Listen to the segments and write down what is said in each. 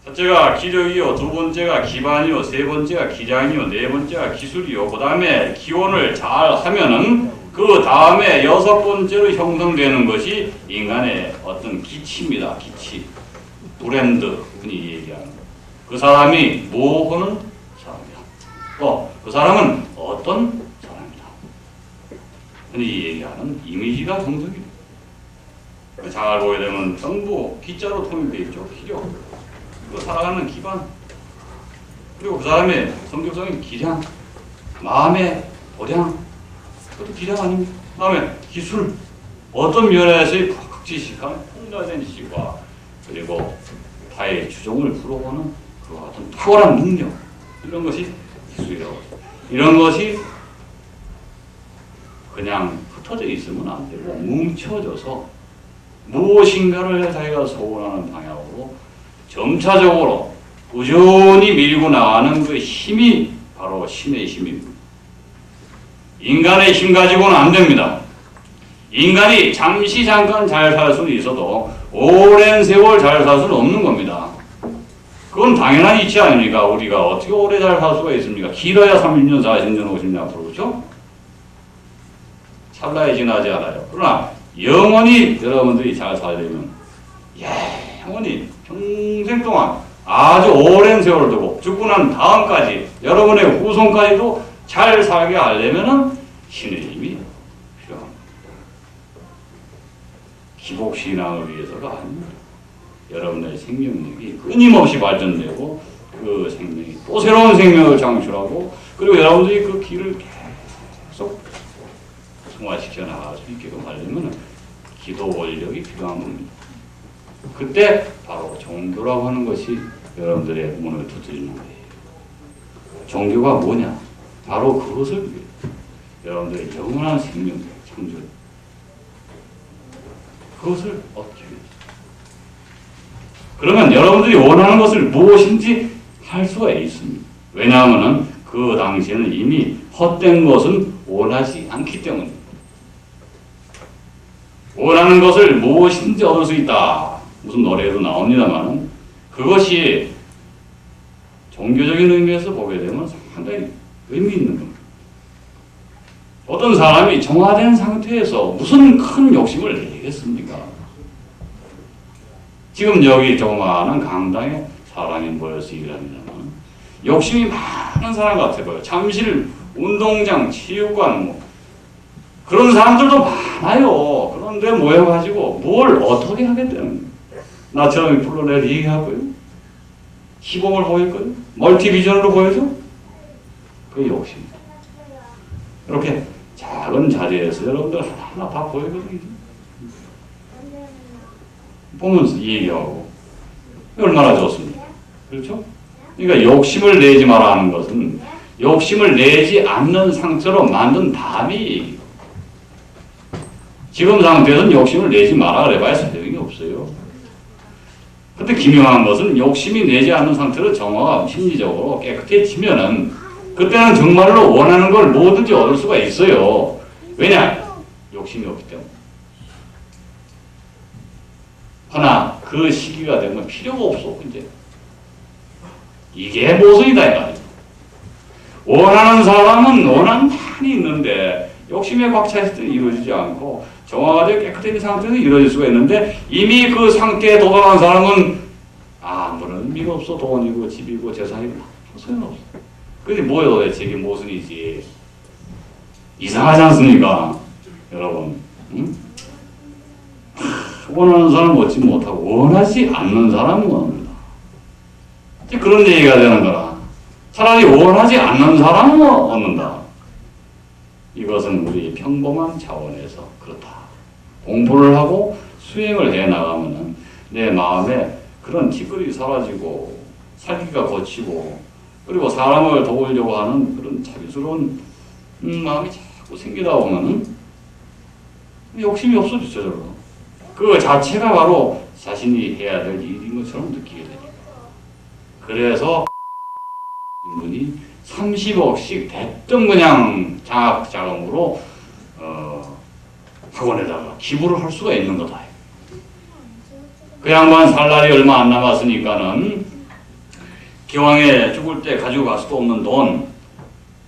첫째가 기력이요, 두 번째가 기반이요, 세 번째가 기장이요, 네 번째가 기술이요, 그 다음에 기원을 잘 하면은 그 다음에 여섯 번째로 형성되는 것이 인간의 어떤 기치입니다. 기치. 브랜드, 흔히 얘기하는. 그 사람이 뭐 하는 사람이다. 또 그 사람은 어떤 사람이다. 흔히 얘기하는 이미지가 형성이 잘 보게 되면 전부 기자로 통일되어 있죠. 기력. 그 살아가는 기반. 그리고 그 사람의 성격적인 기량, 마음의 보량. 그것도 기량 아닙니까? 그 다음에 기술. 어떤 면에서의 박지식한 풍자된 지식과 그리고 타의 주종을 풀어보는 그와 같은 탁월한 능력. 이런 것이 기술이라고 합니다. 이런 것이 그냥 흩어져 있으면 안 되고 뭉쳐져서 무엇인가를 자기가 소원하는 방향으로 점차적으로 꾸준히 밀고 나가는 그 힘이 바로 신의 힘입니다. 인간의 힘 가지고는 안 됩니다. 인간이 잠시 잠깐 잘 살 수는 있어도 오랜 세월 잘 살 수는 없는 겁니다. 그건 당연한 이치 아닙니까? 우리가 어떻게 오래 잘 살 수가 있습니까? 길어야 30년, 40년, 50년 앞으로 그렇죠? 찰나에 지나지 않아요. 그러나 영원히 여러분들이 잘 살려면 영원히 평생 동안 아주 오랜 세월을 두고 죽고 난 다음까지 여러분의 후손까지도 잘 살게 하려면 신의 힘이 필요합니다. 기복신앙을 위해서가 아닙니다. 여러분의 생명력이 끊임없이 발전되고 그 생명이 또 새로운 생명을 창출하고 그리고 여러분들이 그 길을 계속 승화시켜 나갈 수 있게끔 하려면 기도 원력이 필요한 겁니다. 그때 바로 종교라고 하는 것이 여러분들의 문을 두드리는 거예요. 종교가 뭐냐? 바로 그것을 위해 여러분들의 영원한 생명 창조 그것을 얻기 위해. 그러면 여러분들이 원하는 것을 무엇인지 할 수가 있습니다. 왜냐하면 그 당시에는 이미 헛된 것은 원하지 않기 때문입니다. 원하는 것을 무엇인지 얻을 수 있다. 무슨 노래에도 나옵니다만 그것이 종교적인 의미에서 보게 되면 상당히 의미 있는 겁니다. 어떤 사람이 정화된 상태에서 무슨 큰 욕심을 내겠습니까? 지금 여기 조그마한 강당에 사람이 모여서 일합니다만 욕심이 많은 사람 같아 보여요. 잠실 운동장, 체육관 뭐 그런 사람들도 많아요. 그런데 모여가지고 뭘 어떻게 하겠다는 거예요. 나처럼 불러낼 얘기하고요. 시범을 보일까요? 멀티비전으로 보여줘? 그게 욕심입니다. 이렇게 작은 자리에서 여러분들 하나하나 다 보이거든요. 보면서 얘기하고 얼마나 좋습니까? 그렇죠? 그러니까 욕심을 내지 마라 하는 것은 욕심을 내지 않는 상태로 만든 다음이 지금 상태에서는 욕심을 내지 마라 그래봐야 소용이 없어요. 근데 기묘한 것은 욕심이 내지 않는 상태로 정화가 심리적으로 깨끗해지면은 그때는 정말로 원하는 걸 뭐든지 얻을 수가 있어요. 왜냐? 욕심이 없기 때문에. 하나 그 시기가 되면 필요가 없어. 이제 이게 모순이다 이 말이야. 원하는 사람은 원하는 한이 있는데 욕심에 꽉 차 있을 때 이루어지지 않고 정화가 되어 깨끗해진 상태에서 이루어질 수가 있는데 이미 그 상태에 도달한 사람은 아무런 의미가 없어. 돈이고 집이고 재산이고 소용없어. 그게 뭐예요 도대체 이게 모순이지. 이상하지 않습니까? 여러분. 응? 원하는 사람은 얻지 못하고 원하지 않는 사람은 얻는다. 그런 얘기가 되는 거라. 차라리 원하지 않는 사람은 얻는다. 이것은 우리 평범한 차원에서 그렇다. 공부를 하고 수행을 해 나가면은 내 마음에 그런 티끌이 사라지고 살기가 거치고 그리고 사람을 도우려고 하는 그런 자비스러운 마음이 자꾸 생기다 보면은 욕심이 없어지죠. 저절로. 그 자체가 바로 자신이 해야 될 일인 것처럼 느끼게 됩니다. 그래서 인분이 30억씩 대뜸 그냥 장학자금으로 학원에다가 기부를 할 수가 있는 거다. 그 양반 살 날이 얼마 안 남았으니까는 기왕에 죽을 때 가지고 갈 수도 없는 돈,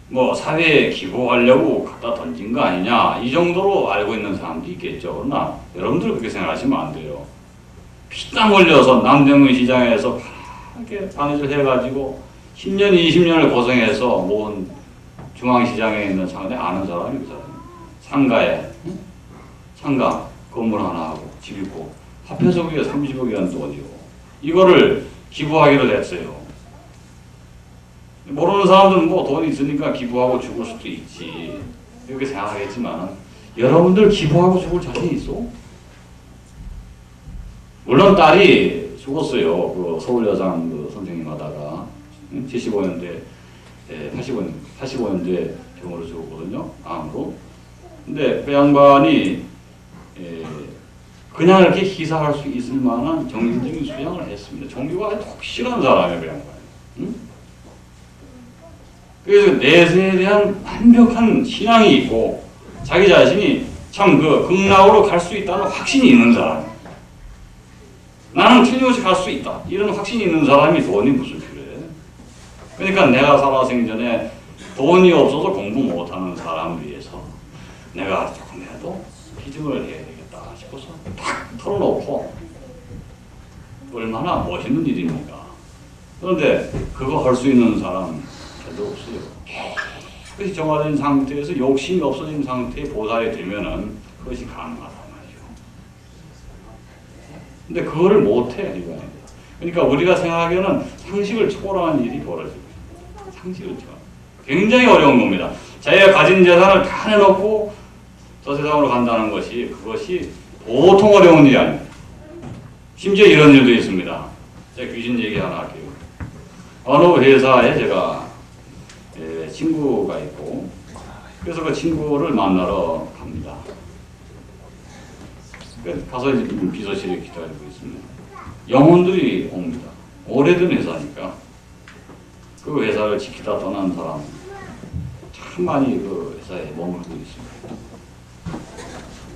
뭐 사회에 기부하려고 갖다 던진 거 아니냐, 이 정도로 알고 있는 사람도 있겠죠. 그러나 여러분들 그렇게 생각하시면 안 돼요. 피땀 흘려서 남대문 시장에서 이렇게 바느질 해가지고 10년, 20년을 고생해서 모은 중앙시장에 있는 상가에 아는 사람이 그 사람이에요. 상가에, 상가 건물 하나 하고 집 있고 합해서 그게 30억이라는 돈이요. 이거를 기부하기로 했어요. 모르는 사람들은 뭐 돈이 있으니까 기부하고 죽을 수도 있지 이렇게 생각하겠지만 여러분들 기부하고 죽을 자신 있어? 물론 딸이 죽었어요. 그 서울여상 그 선생님 하다가 75년대, 85년대 병으로 죽었거든요. 암으로. 근데 그 양반이 그냥 이렇게 희사할 수 있을 만한 정신적인 수양을 했습니다. 종교가 아주 독실한 사람이에요, 그 양반이. 응? 그래서 내세에 대한 완벽한 신앙이 있고 자기 자신이 참 그 극락으로 갈 수 있다는 확신이 있는 사람. 나는 틀림없이 갈 수 있다. 이런 확신이 있는 사람이 돈이 무슨 필요해? 그러니까 내가 살아생전에 돈이 없어서 공부 못하는 사람을 위해서 내가 조금이라도 기증을 해야 되겠다 싶어서 탁 털어놓고 얼마나 멋있는 일입니까? 그런데 그거 할 수 있는 사람 별로 없어요. 그것이 정화된 상태에서 욕심이 없어진 상태에 보살이 되면은 그것이 가능하단 말이죠. 근데 그거를 못해, 이거. 그러니까 우리가 생각하기에는 상식을 초월하는 일이 벌어지고 상식을 초월. 굉장히 어려운 겁니다. 자기가 가진 재산을 다 내놓고 저 세상으로 간다는 것이 그것이 보통 어려운 일이 아닙니다. 심지어 이런 일도 있습니다. 제가 귀신 얘기 하나 할게요. 어느 회사에 제가 친구가 있고 그래서 그 친구를 만나러 갑니다. 가서 이제 비서실에 기다리고 있습니다. 영혼들이 옵니다. 오래된 회사니까 그 회사를 지키다 떠난 사람 참 많이 그 회사에 머물고 있습니다.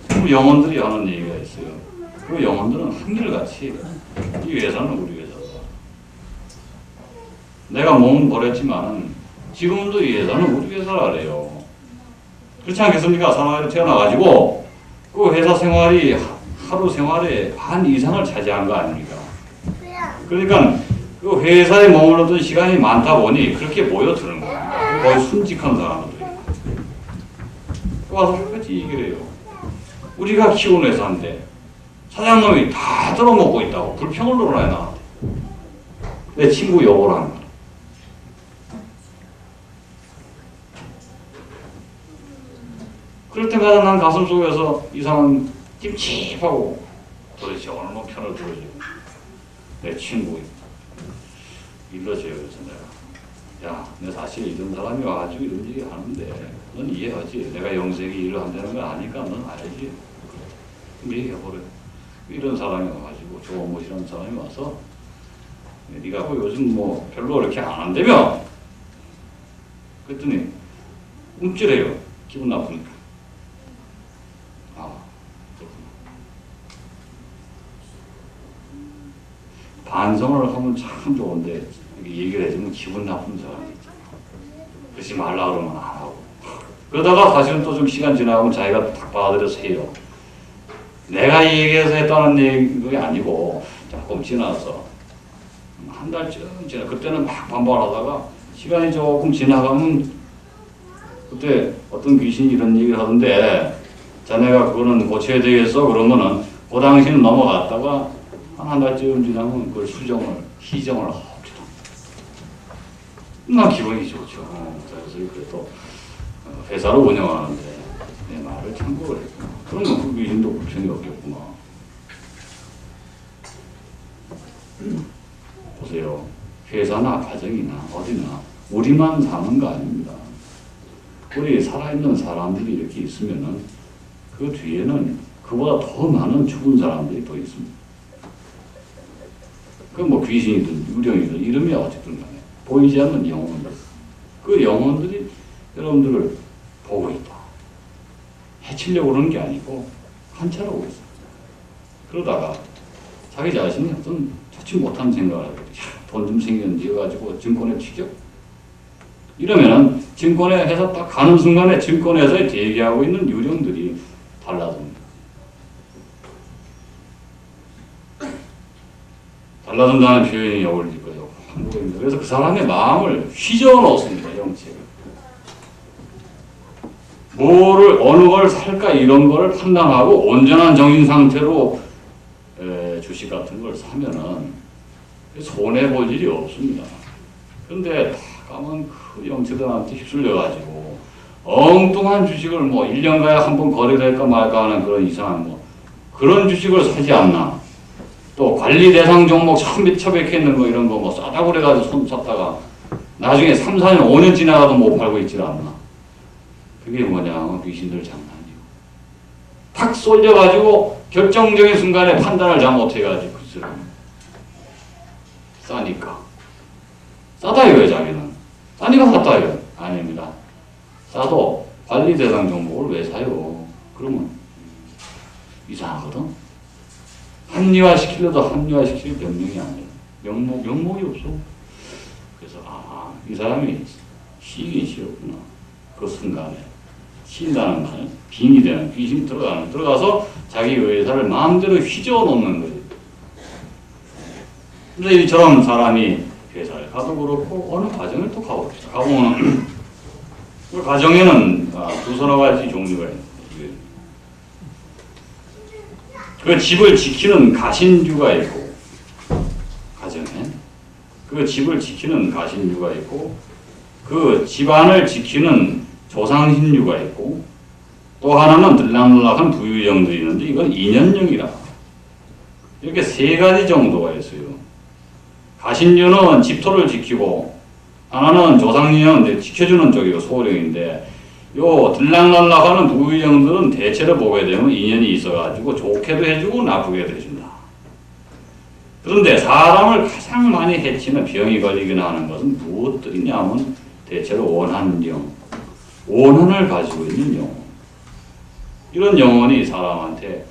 그 영혼들이 하는 얘기가 있어요. 그 영혼들은 한결같이 이 회사는 우리 회사다. 내가 몸은 버렸지만 지금도 이 회사는 우리 회사라래요. 그렇지 않겠습니까? 사람이 태어나가지고 그 회사 생활이 하루 생활의 반 이상을 차지한 거 아닙니까? 그러니까 그 회사에 머물렀던 시간이 많다 보니 그렇게 모여드는 거예요. 거의 순직한 사람들이. 와서 끝까지 얘기를 해요. 우리가 키운 회사인데 사장님이 다 뜯어먹고 있다고 불평을 놀아야 나한테. 내 친구 욕을 하는 거야. 그럴 때마다 난 가슴 속에서 이상한 찜찜하고 도대체 얼마나 편을 들어주고 내 친구 일러줘요. 그래서 내가 야, 내 사실 이런 사람이 와가지고 이런 얘기 하는데 넌 이해하지? 내가 영세기 일을 한다는 거 아니까 넌 알지? 얘기해버려. 이런 사람이 와가지고 좋은 못이라는 사람이 와서 네가 뭐 요즘 뭐 별로 그렇게 안 한다며? 그랬더니 움찔해요. 기분 나쁘니까. 아, 그렇구나. 반성을 하면 참 좋은데 얘기를 해주면 기분 나쁜 사람이 있잖아. 그러지 말라 그러면 안 하고. 그러다가 사실은 또 좀 시간 지나가면 자기가 딱 받아들여서 해요. 내가 얘기해서 했다는 얘기 아니고 조금 지나서 한 달쯤 지나 그때는 막 반발하다가 시간이 조금 지나가면 그때 어떤 귀신이 이런 얘기를 하던데 자네가 그거는 고쳐야 되겠어 그러면은 그 당시는 넘어갔다가 한 달쯤 지나면 그걸 희정을 합니다. 난 기분이 좋죠. 그래서 그래도 회사를 운영하는데 내 말을 참고를 했구나. 그러면 그 귀신도 불평이 없겠구나. 보세요. 회사나 가정이나 어디나 우리만 사는 거 아닙니다. 우리 살아있는 사람들이 이렇게 있으면은 그 뒤에는 그보다 더 많은 죽은 사람들이 또 있습니다. 그 뭐 귀신이든 유령이든 이름이 어쨌든 간에 보이지 않는 영혼들. 그 영혼들이 여러분들을 보고 있다. 해치려고 그러는 게 아니고 관찰하고 있어요. 그러다가 자기 자신이 어떤 좋지 못한 생각을 하게 돼. 돈 좀 생겼는지 해가지고 증권에 튀겨. 이러면은 증권에 해서 딱 가는 순간에 증권에서 대기하고 있는 유령들이 달라집니다. 달라진다는 표현이 어울리고요. 한국입니다. 그래서 그 사람의 마음을 휘저어 놓습니다. 영체가. 뭐를 어느 걸 살까 이런 걸 판단하고 온전한 정신 상태로 주식 같은 걸 사면은 손해 볼 일이 없습니다. 그런데 가만 그 영체들한테 휩쓸려가지고 엉뚱한 주식을 뭐 1년 가야 한번 거래될까 말까 하는 그런 이상한 뭐 그런 주식을 사지 않나. 또 관리 대상 종목 처박혀 있는 거 이런 거 뭐 싸다고 그래가지고 손 샀다가 나중에 3, 4년, 5년 지나가도 못 팔고 있질 않나. 그게 뭐냐, 귀신들 장난이요. 탁 쏠려가지고 결정적인 순간에 판단을 잘못해가지고 그 사람 싸니까. 싸다 이거예요, 자기는. 싸니까 샀다 이거예요. 아닙니다. 싸도 관리 대상 종목을 왜 사요? 그러면 이상하거든. 합리화시키려도 합리화시킬 명령이 아니에요. 명목이 없어. 그래서 이 사람이 시긴 싫었구나. 그 순간에 신다는 말, 빙이 되는 귀신이 들어가서 자기 의사를 마음대로 휘저어 놓는 거예요. 근데 이처럼 사람이 회사를 가도 그렇고 어느 가정을 또 가봅시다. 가보면 그 가정에는 두서너 가지 종류가 있는 거예요. 그 집을 지키는 가신주가 있고, 가정에 그 집을 지키는 가신주가 있고, 그 집안을 지키는 조상신유가 있고, 또 하나는 들락날락한 부유정들이 있는데 이건 인연령이라. 이렇게 세 가지 정도가 있어요. 가신유는 집토를 지키고, 하나는 조상신유는 지켜주는 쪽이고 소령인데, 요 들락날락하는 부유정들은 대체로 보게 되면 인연이 있어가지고 좋게도 해주고 나쁘게도 해준다. 그런데 사람을 가장 많이 해치는 병이 걸리거나 하는 것은 무엇들이냐면 대체로 원한령, 원한을 가지고 있는 영혼. 이런 영혼이 사람한테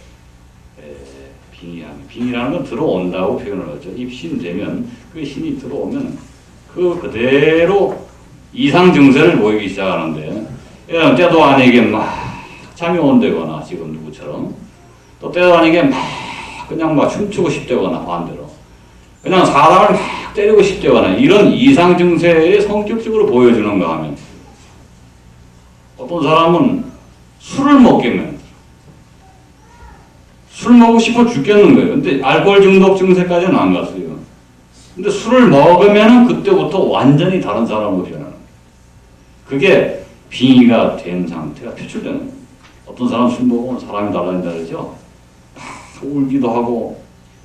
빙의합니다. 빙의라는 건 들어온다고 표현을 하죠. 입신되면 그 신이 들어오면 그 그대로 이상 증세를 보이기 시작하는데 때도 아니게 막 잠이 온다거나 지금 누구처럼 또 때도 아니게 막 그냥 막 춤추고 싶다거나 반대로 그냥 사람을 막 때리고 싶다거나 이런 이상 증세에 성격적으로 보여주는가 하면 어떤 사람은 술을 먹겠네. 술 먹고 싶어 죽겠는 거예요. 근데 알코올 중독 증세까지는 안 갔어요. 근데 술을 먹으면 그때부터 완전히 다른 사람으로 변하는 거예요. 그게 빙의가 된 상태가 표출되는 거예요. 어떤 사람은 술 먹으면 사람이 달라진다 그러죠. 울기도 하고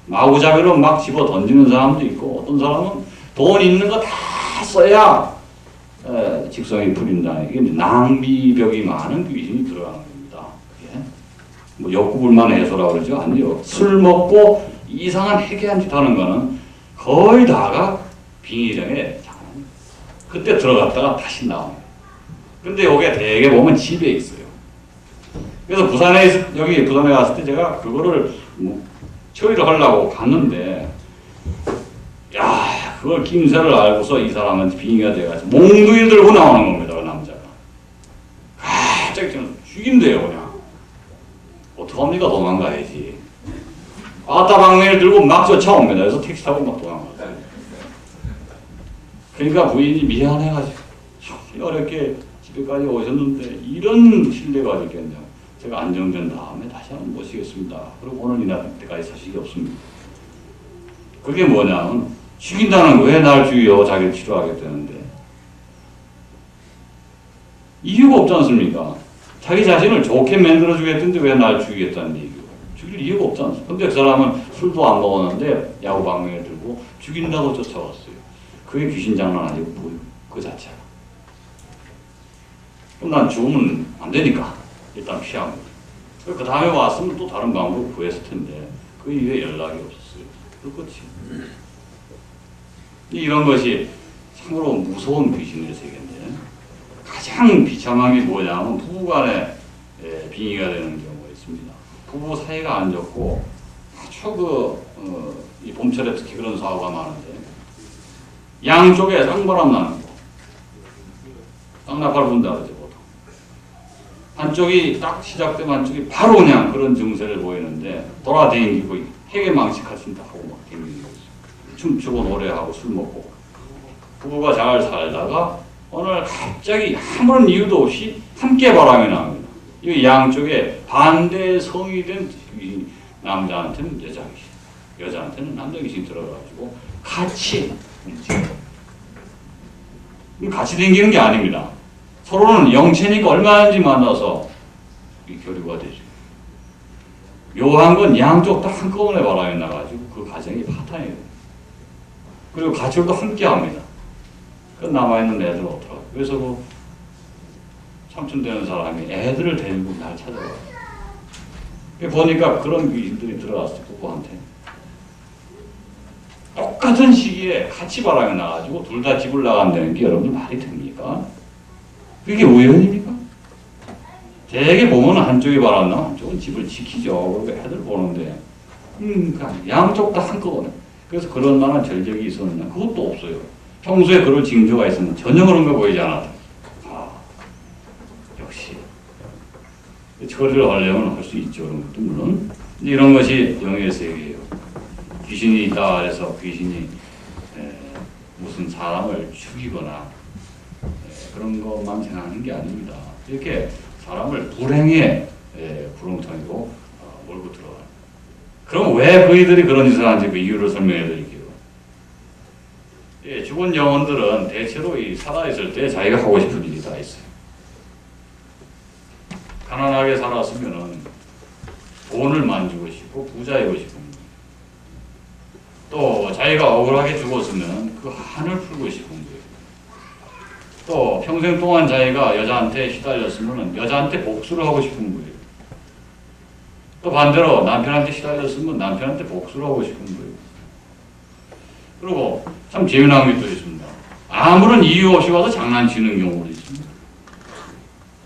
마구잡이로 막 집어 던지는 사람도 있고 어떤 사람은 돈 있는 거 다 써야 직성이 풀린다. 이게 낭비벽이 많은 귀신이 들어가는 겁니다. 그게 뭐 욕구불만 해소라고 그러죠. 아니요. 술 먹고 이상한 해괴한 짓 하는 거는 거의 다가 빙의령에 그때 들어갔다가 다시 나옵니다. 근데 요게 대개 보면 집에 있어요. 그래서 여기 부산에 갔을 때 제가 그거를 처리를 하려고 갔는데, 야, 그걸 김새를 알고서 이 사람한테 빙의가 돼가지고 몽둥이를 들고 나오는 겁니다, 그 남자가. 갑자기 저는 죽인대요, 그냥. 어떡합니까? 도망가야지. 아따방맹이를 들고 막 쫓아옵니다. 그래서 택시 타고 막 도망가요. 그러니까 부인이 미안해가지고, 어렵게 집에까지 오셨는데, 이런 신뢰가 있겠냐. 제가 안정된 다음에 다시 한번 모시겠습니다. 그리고 오늘 이날까지 소식이 없습니다. 그게 뭐냐면, 죽인다는 왜 날 죽여? 자기를 치료하겠다는데. 이유가 없지 않습니까? 자기 자신을 좋게 만들어주겠다는데 왜 날 죽이겠다는 얘기고. 죽일 이유가 없지 않습니까? 근데 그 사람은 술도 안 먹었는데 야구방망이를 들고 죽인다고 쫓아왔어요. 그게 귀신 장난 아니고 뭐예요? 그 자체가. 그럼 난 죽으면 안 되니까 일단 피한 거예요. 그 다음에 왔으면 또 다른 방법으로 구했을 텐데 그 이후에 연락이 없었어요. 그렇지. 이런 것이 참으로 무서운 귀신의 세계인데 가장 비참한 게 뭐냐면 부부간에 빙의가 되는 경우가 있습니다. 부부 사이가 안 좋고 아주 이 봄철에 특히 그런 사고가 많은데 양쪽에 쌍바람 나는 거. 쌍나팔 분다 그러죠, 보통. 한쪽이 딱 시작되면 한쪽이 바로 그냥 그런 증세를 보이는데, 돌아다니고 해괴망측하신다 하고 막 다니는 거죠. 춤추고 노래하고 술 먹고. 부부가 잘 살다가, 어느 날 갑자기 아무런 이유도 없이 함께 바람이 납니다. 이 양쪽에 반대 성이 된 남자한테는 여자 귀신, 여자한테는 남자 귀신이 들어가지고 같이 움직여요. 같이 다니는 게 아닙니다. 서로는 영체니까 얼마든지 만나서 교류가 되죠. 묘한 건 양쪽 다 한꺼번에 바람이 나가지고 그 가정이 파탄이 돼요. 그리고 가출도 함께 합니다. 그 남아있는 애들은 어떡하고. 그래서 그 삼촌 되는 사람이 애들을 데리고 날 찾아와요. 보니까 그런 귀신들이 들어왔어요, 부부한테. 똑같은 시기에 같이 바람이 나가지고 둘 다 집을 나간다는 게 여러분들 말이 됩니까? 그게 우연입니까? 되게 보면 한쪽이 바람 나면 한쪽은 집을 지키죠. 그리고 애들 보는데. 양쪽 다 한꺼번에. 그래서 그런 만한 전적이 있었느냐? 그것도 없어요. 평소에 그런 징조가 있으면 전혀 그런 거 보이지 않았다. 역시. 처리를 하려면 할 수 있죠. 그런 것도 물론. 이런 것이 영의 세계예요. 귀신이 있다 해서 귀신이 무슨 사람을 죽이거나 그런 것만 생각하는 게 아닙니다. 이렇게 사람을 불행에 구렁텅이로 몰고 들어가는. 그럼 왜 그이들이 그런 짓을 하는지 그 이유를 설명해 드릴게요. 죽은 영혼들은 대체로 살아있을 때 자기가 하고 싶은 일이 다 있어요. 가난하게 살았으면 돈을 만지고 싶고 부자이고 싶은 거예요. 또 자기가 억울하게 죽었으면 그 한을 풀고 싶은 거예요. 또 평생 동안 자기가 여자한테 시달렸으면 여자한테 복수를 하고 싶은 거예요. 또 반대로 남편한테 시달렸으면 남편한테 복수를 하고 싶은 거예요. 그리고 참 재미난 게 또 있습니다. 아무런 이유 없이 와서 장난치는 경우도 있습니다.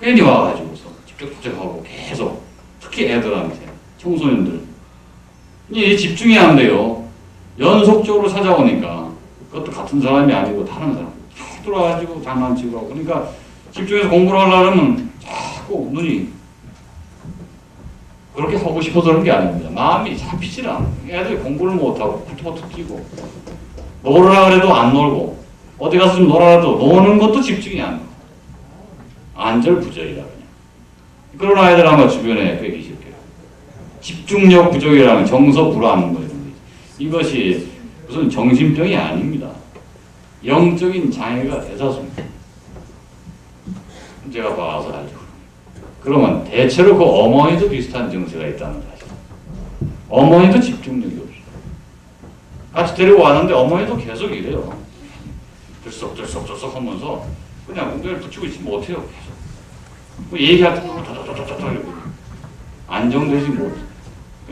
괜히 와가지고서 집적집적하고 계속, 특히 애들한테, 청소년들. 이 집중해야 한대요. 연속적으로 찾아오니까 그것도 같은 사람이 아니고 다른 사람 쭉 들어와가지고 장난치고 하고. 그러니까 집중해서 공부를 하려면 자꾸 눈이 그렇게 하고 싶어서 그런 게 아닙니다. 마음이 잡히질 않아요. 애들이 공부를 못하고 푸트푸트 뛰고 놀으라 그래도 안 놀고 어디 가서 좀 놀아도 노는 것도 집중이 안 돼요. 안절부절이라 그냥. 그런 아이들 아마 주변에 꽤 계실 거예요. 집중력 부족이라는 정서 불안 거 이것이 무슨 정신병이 아닙니다. 영적인 장애가 대다수입니다. 제가 봐서 알죠. 그러면 대체로 그 어머니도 비슷한 증세가 있다는 사실. 어머니도 집중력이 없어요. 같이 데리고 왔는데 어머니도 계속 이래요. 들썩들썩들썩 하면서 그냥 엉덩이를 붙이고 있지 못해요. 계속. 얘기할 때 다다다다다 이러고 안정되지 못해요.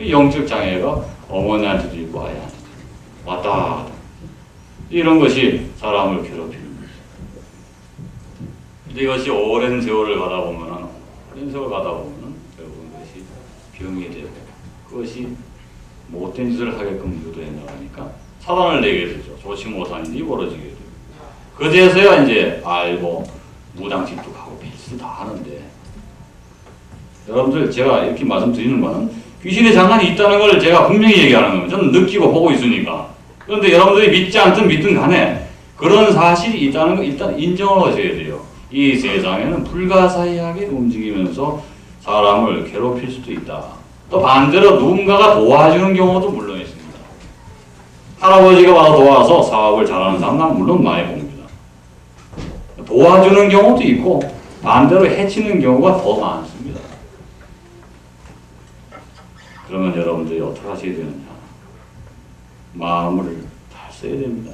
영적 장애가 어머니한테도 있고 아이한테도 왔다 갔다. 이런 것이 사람을 괴롭히는 거죠. 근데 이것이 오랜 세월을 가다 보면은, 결국은 그것이 병이 되고, 그것이 못된 짓을 하게끔 유도해 나가니까 사단을 내게 되죠. 좋지 못한 일이 벌어지게 되고. 그제서야 이제 알고, 무당집도 필수 다 하는데, 여러분들 제가 이렇게 말씀드리는 거는 귀신의 장난이 있다는 걸 제가 분명히 얘기하는 겁니다. 저는 느끼고 보고 있으니까. 그런데 여러분들이 믿지 않든 믿든 간에 그런 사실이 있다는 걸 일단 인정을 하셔야 돼요. 이 세상에는 불가사의하게 움직이면서 사람을 괴롭힐 수도 있다. 또 반대로 누군가가 도와주는 경우도 물론 있습니다. 할아버지가 와서 도와서 사업을 잘하는 사람 난 물론 많이 봅니다. 도와주는 경우도 있고 반대로 해치는 경우가 더 많습니다. 그러면 여러분들이 어떻게 하셔야 되느냐. 마음을 잘 써야 됩니다.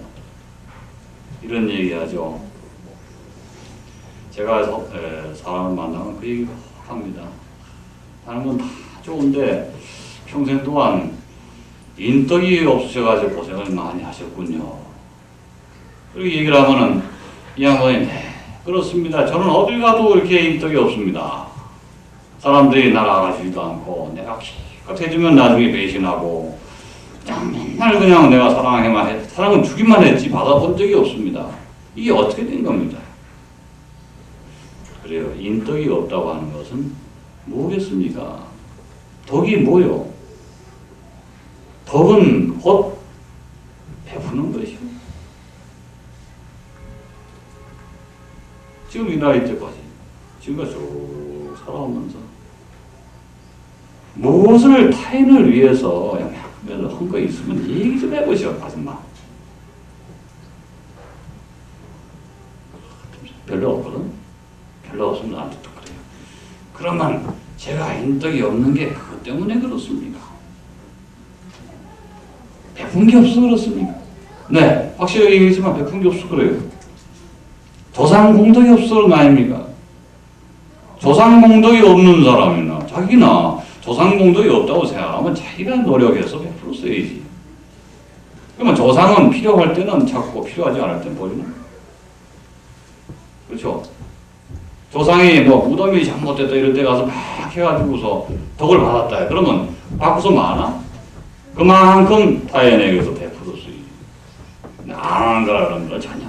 이런 얘기하죠. 제가 사람을 만나면 그 얘기 합니다. 하는 건 다 좋은데 평생 동안 인덕이 없으셔가지고 고생을 많이 하셨군요. 그리고 얘기를 하면은 이 양반이 네, 그렇습니다. 저는 어딜 가도 이렇게 인덕이 없습니다. 사람들이 날 알아주지도 않고 내가 기껏 해주면 나중에 배신하고 그냥 맨날 그냥 내가 사랑해만 해. 사랑은 주기만 했지 받아본 적이 없습니다. 이게 어떻게 된 겁니다. 그래요. 인덕이 없다고 하는 것은 뭐겠습니까? 덕이 뭐요? 덕은 곧 베푸는 것이요. 지금 이 나이 때까지 지금까지 쭉 살아오면서 무엇을 타인을 위해서 한 거 있으면 얘기 좀 해보시오. 아줌마. 별로 없거든. 별로 없으면 나한테 또 그래요. 그러면 제가 인덕이 없는 게 그것 때문에 그렇습니까? 베푼 게 없어 그렇습니까? 네, 확실하게 얘기하지만 베푼 게 없어 그래요. 조상 공덕이 없어 그런 거 아닙니까? 조상 공덕이 없는 사람이나 자기나 조상 공덕이 없다고 생각하면 자기가 노력해서 베풀어 써야지. 그러면 조상은 필요할 때는 찾고 필요하지 않을 때는 버리는. 그렇죠? 조상이 뭐 무덤이 잘못됐다 이럴 때 가서 막 해가지고서 덕을 받았다. 그러면 받고서 많아? 그만큼 타인에게서 베풀어 써야지. 안 하는 거라 그런 건 전혀.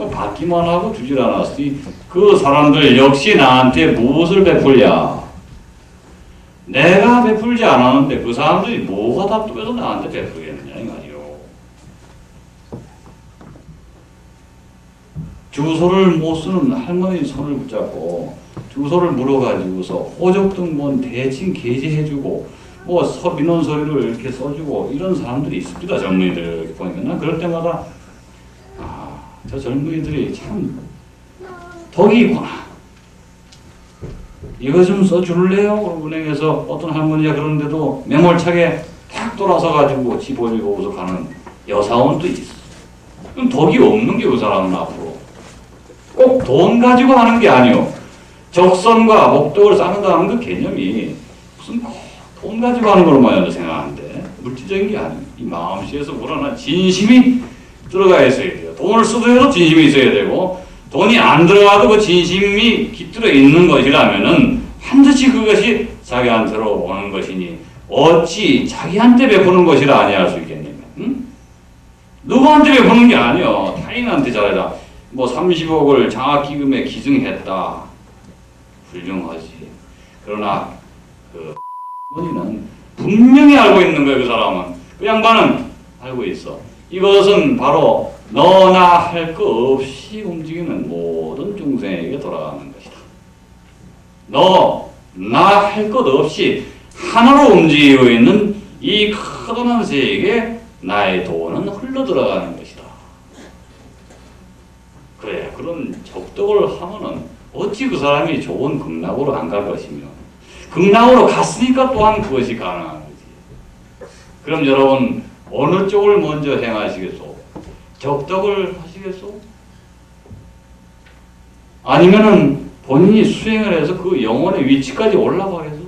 받기만 하고 주질 않았으니 그 사람들 역시 나한테 무엇을 베풀랴? 내가 베풀지 않았는데 그 사람들이 뭐가 답답해서 나한테 베풀겠느냐 이 말이요. 주소를 못 쓰는 할머니 손을 붙잡고 주소를 물어가지고서 호적 등본 대칭 게재해주고 뭐 민원 서류를 이렇게 써주고 이런 사람들이 있습니다. 젊은이들 보니까 난 그럴 때마다 저 젊은이들이 참 덕이 있구나. 이거 좀 써줄래요? 은행에서 어떤 할머니가 그러는데도 매몰차게 탁 돌아서 가지고 집 올리고서 가는 여사원도 있어. 그럼 덕이 없는 게 그 사람은 앞으로. 꼭 돈 가지고 하는 게 아니오. 적선과 목덕을 쌓는다는 그 개념이 무슨 돈 가지고 하는 걸로만 생각하는데 물질적인 게 아니에요. 이 마음씨에서 우러나 진심이 들어가 있어야 돼요. 돈을 쓰더라도 진심이 있어야 되고 돈이 안 들어가도 그 진심이 깃들어 있는 것이라면은 반드시 그것이 자기한테로 오는 것이니 어찌 자기한테 베푸는 것이라 아니할 수 있겠느냐. 응? 누구한테 베푸는 게 아니요. 타인한테 잘하자. 뭐 30억을 장학기금에 기증했다. 훌륭하지. 그러나 그 어머니는 분명히 알고 있는 거예요. 그 사람은. 그 양반은 알고 있어. 이것은 바로 너나 할 것 없이 움직이는 모든 중생에게 돌아가는 것이다. 너, 나 할 것 없이 하나로 움직이고 있는 이 커다란 세계에 나의 돈은 흘러들어가는 것이다. 그래, 그런 적덕을 하면은 어찌 그 사람이 좋은 극락으로 안 갈 것이며 극락으로 갔으니까 또한 그것이 가능한 거지. 그럼 여러분 어느 쪽을 먼저 행하시겠소? 적덕을 하시겠소? 아니면은 본인이 수행을 해서 그 영혼의 위치까지 올라가겠소?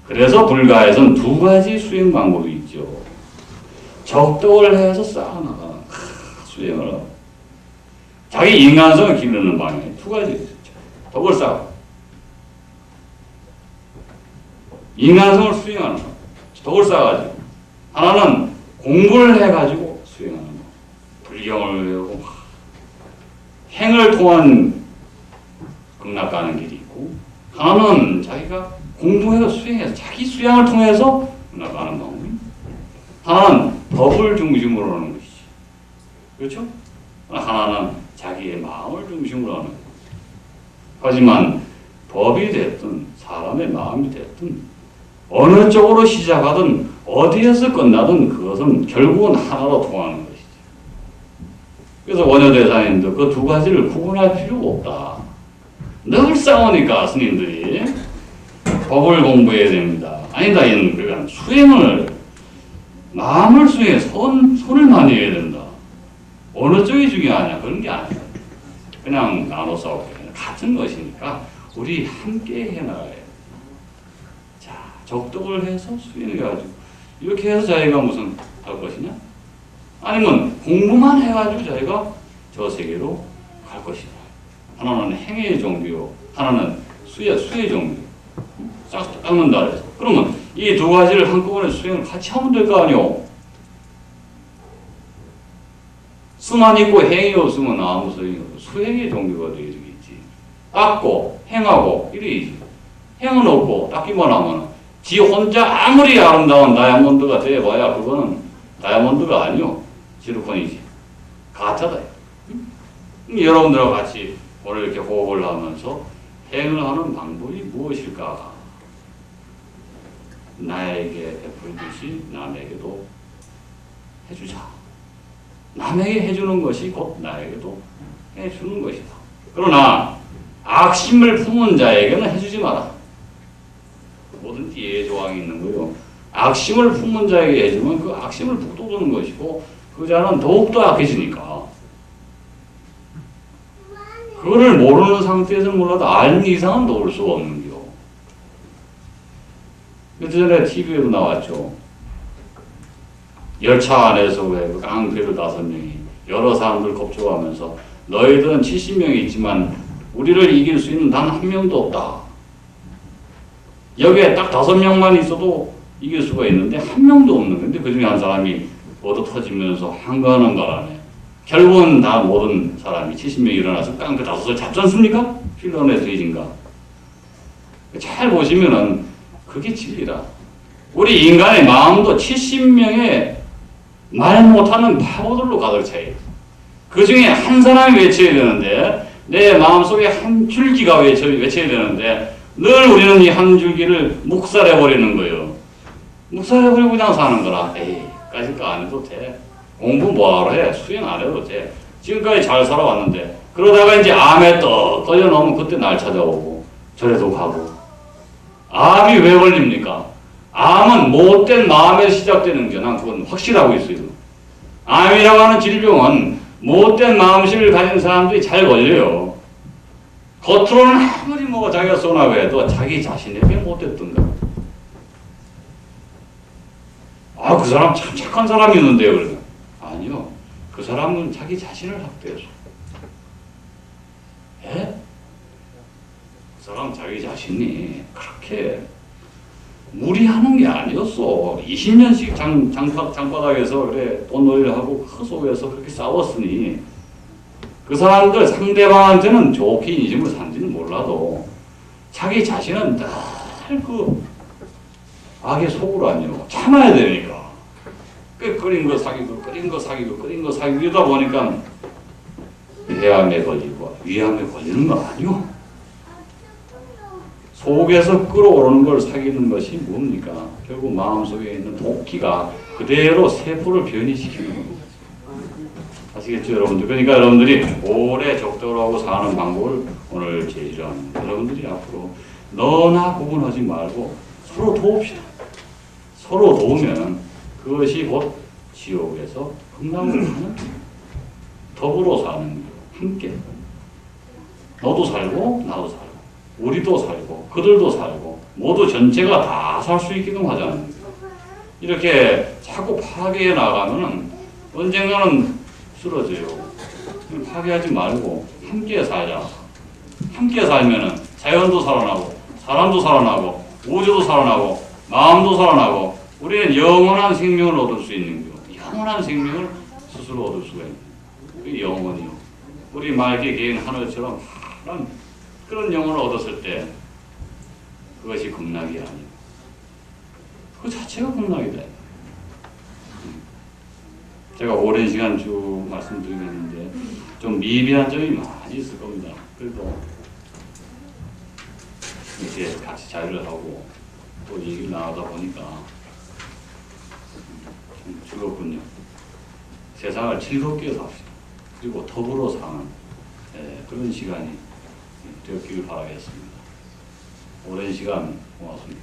그래서 불가에서는 두 가지 수행 방법이 있죠. 적덕을 해서 쌓아나가는 수행을 하고 자기 인간성을 기르는 방향이 두 가지 있죠. 덕을 쌓고 인간성을 수행하는 거. 덕을 쌓아가지고 하나는 공부를 해가지고 수행하는 거. 불경을 외우고 행을 통한 극락 가는 길이 있고 하나는 자기가 공부해서 수행해서 자기 수양을 통해서 극락 가는 방법이 하나는 법을 중심으로 하는 것이지. 그렇죠? 하나는 자기의 마음을 중심으로 하는 것. 하지만 법이 됐든 사람의 마음이 됐든 어느 쪽으로 시작하든 어디에서 끝나든 그것은 결국은 하나로 통하는 것이죠. 그래서 원효대사님도 그 두 가지를 구분할 필요가 없다. 늘 싸우니까 스님들이 법을 공부해야 됩니다. 아니다. 우리가 수행을 마음을 수행해 손을 많이 해야 된다. 어느 쪽이 중요하냐 그런 게 아니야. 그냥 나눠 싸우고 같은 것이니까 우리 함께 해나가야 돼. 자, 적덕을 해서 수행해가지고 이렇게 해서 자기가 무슨 할 것이냐? 아니면 공부만 해가지고 자기가 저 세계로 갈 것이냐? 하나는 행의 종교, 하나는 수의 종교. 싹 닦는다 그래서. 그러면 이 두 가지를 한꺼번에 수행을 같이 하면 될 거 아니오. 수만 있고 행이 없으면 아무 소용이 없고 수행의 종류가 되겠지. 닦고 행하고 이래야지. 행은 없고 닦기만 하면 지 혼자 아무리 아름다운 다이아몬드가 돼봐야 그거는 다이아몬드가 아니오. 시리콘이지. 가짜다. 여러분들과 같이 오늘 이렇게 호흡을 하면서 행을 하는 방법이 무엇일까? 나에게 베풀듯이 남에게도 해주자. 남에게 해주는 것이 곧 나에게도 해주는 것이다. 그러나 악심을 품은 자에게는 해주지 마라. 뭐든지 예조항이 있는 거요. 악심을 품은 자에게 해주면 그 악심을 북돋우는 것이고 그 자는 더욱더 악해지니까. 그거를 모르는 상태에서는 몰라도 아는 이상은 놓을 수가 없는 겨. 며칠 전에 TV에도 나왔죠. 열차 안에서 왜 깡패를 5명이 여러 사람들 겁주하면서 너희들은 70명이 있지만 우리를 이길 수 있는 단 한 명도 없다. 여기에 딱 5명만 있어도 이길 수가 있는데 한 명도 없는 건데 그 중에 한 사람이 얻어 터지면서 한가하는 바람에 결국은 다 모든 사람이 70명이 일어나서 깡패 5을 잡지 않습니까? 필런의 돼지인가. 잘 보시면은 그게 진리다. 우리 인간의 마음도 70명의 말 못하는 바보들로 가득 차 있어. 그 중에 한 사람이 외쳐야 되는데 내 마음속에 한 줄기가 외쳐야 되는데 늘 우리는 이 한 줄기를 묵살해버리는 거예요. 묵살해버리고 그냥 사는 거라. 에이, 까짓 거 안 해도 돼. 공부 뭐하러 해? 수행 안 해도 돼. 지금까지 잘 살아왔는데 그러다가 이제 암에 떡 걸려놓으면 그때 날 찾아오고 절에도 가고. 암이 왜 걸립니까? 암은 못된 마음에 시작되는 게 난 그건 확실하고 있어요. 암이라고 하는 질병은 못된 마음씨를 가진 사람들이 잘 걸려요. 겉으로는 아무리 뭐가 자기가 쏘나고 해도 자기 자신에게 못됐던가. 아, 그 사람 참 착한 사람이었는데요. 그러면. 아니요. 그 사람은 자기 자신을 학대해서. 예? 그 사람 자기 자신이 그렇게 무리하는 게 아니었어. 20년씩 장바닥에서 그래 돈놀이를 하고 그 속에서 그렇게 싸웠으니 그 사람들 상대방한테는 좋게 인심을 산지는 몰라도 자기 자신은 늘 그 악의 속으로 참아야 되니까. 그 끓인 거 사귀고 끓인 거 사귀고 끓인 거 사귀고 이러다 보니까 해암에 걸리고 위암에 걸리는 거 아니오. 속에서 끌어오르는 걸 사귀는 것이 뭡니까? 결국 마음속에 있는 독기가 그대로 세포를 변이시키는 겁니다. 아시겠죠, 여러분들? 그러니까 여러분들이 오래 적절하고 사는 방법을 오늘 제시를 합니다. 여러분들이 앞으로 너나 구분하지 말고 서로 도웁시다. 서로 도우면 그것이 곧 지옥에서 흑남으로 가는 더불어 사는 거. 함께. 너도 살고 나도 살고 우리도 살고 그들도 살고 모두 전체가 다 살 수 있게끔 하자는 거예요. 이렇게 자꾸 파괴해 나가면은 언젠가는 쓰러져요. 파괴하지 말고 함께 살자. 함께 살면은 자연도 살아나고 사람도 살아나고 우주도 살아나고 마음도 살아나고 우리는 영원한 생명을 얻을 수 있는 거예요. 영원한 생명을 스스로 얻을 수가 있는 거예요. 그게 영원이요. 우리 맑게 개인 하늘처럼 파란 그런 영혼을 얻었을 때 그것이 극락이 아니고 그 자체가 극락이다. 제가 오랜 시간 쭉 말씀드리겠는데 좀 미비한 점이 많이 있을 겁니다. 그래도 이렇게 같이 자유를 하고 또 얘기를 나누다 보니까 좀 즐겁군요. 세상을 즐겁게 삽시다. 그리고 더불어 사는 그런 시간이 되었기를 바라겠습니다. 오랜 시간 고맙습니다.